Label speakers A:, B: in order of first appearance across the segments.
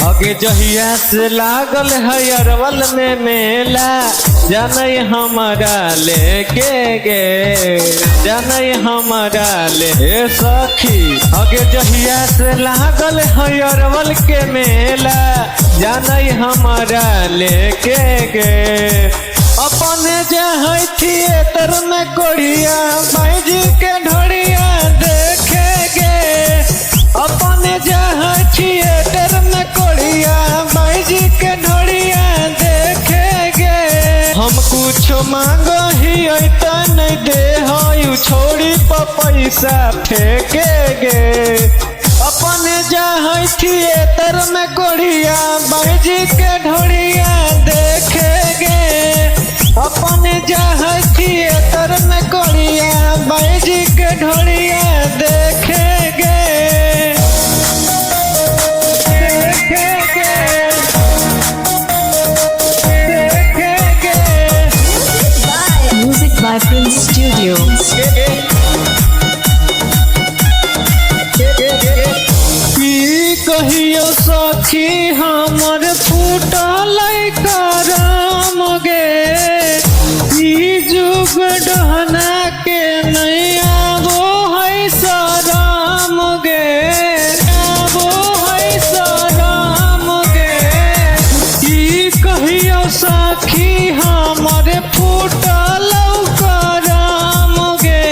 A: आगे जहिया से लागल है अरवल में मेला, जाने हमारा लेके गे, जाने हमारा ले सखी। आगे जहिया से लागल है अरवल के मेला, जाने हमारा लेके गे। अपने जहाँ थिएटर में कोढ़िया भाई जी के ढोड़िया देखेंगे। अपने जहाँ थिएटर में कोढ़िया भाई जी के ढोड़िया देखेंगे। हम कुछ मांगो ही ऐसा नहीं दे हो छोड़ी पर पैसा फेंकेगे। अपने जहाँ थिएटर में कोढ़िया भाई जी के ढोड़िया देखेंगे। अपने जहाँ थिएटर में कोढ़िया भाई जी के ढोड़िया देखेंगे।
B: Music by Prince Studio.
A: कहियो सखी हमर फूटल करम गे, ई जुग डहना के नहीं आबो है शरम गे, आबो है शरम गे। ई कहियो सखी हमर फूटल करम गे,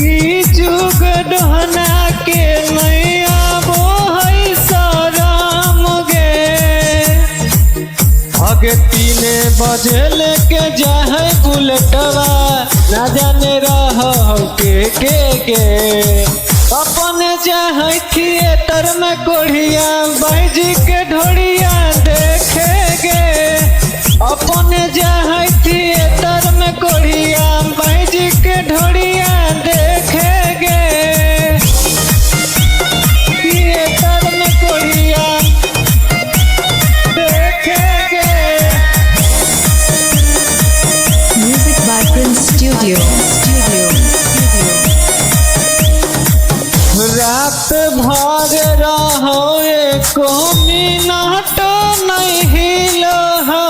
A: ई जुग डहना के नहीं आगे 3 बजे लेके जाए बुलेटवा, ना जाने रहो के। अपने जाए थिएटर में कोढ़िया भाई जी के ढोड़िया देखेंगे। अपने जाए थिएटर में कोढ़िया भाई जी के ढोड़िया देखेंगे। थिएटर में कोढ़िया
B: Studio.
A: रात भर रहो एको मिनट नहीं हिलो हो,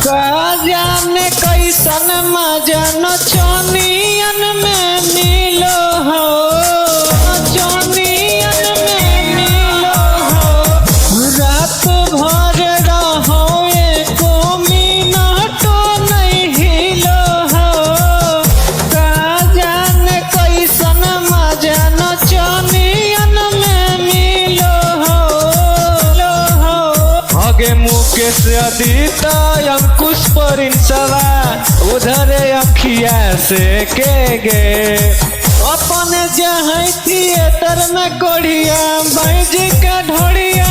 A: का जाने कैसन मजा नचनियन में मिलो हो, नचनियन में मिलो हो। रात भर रहो एको मिनट नहीं हिलो हो, का जाने कैसन मजा नचनियन में मिलो हो। आगे मुकेश अदिता अंकुश परिंसवा उधर अखिया से के गे। अपने जहाँ थिएटर में कोढ़िया भाई जी का ढोड़िया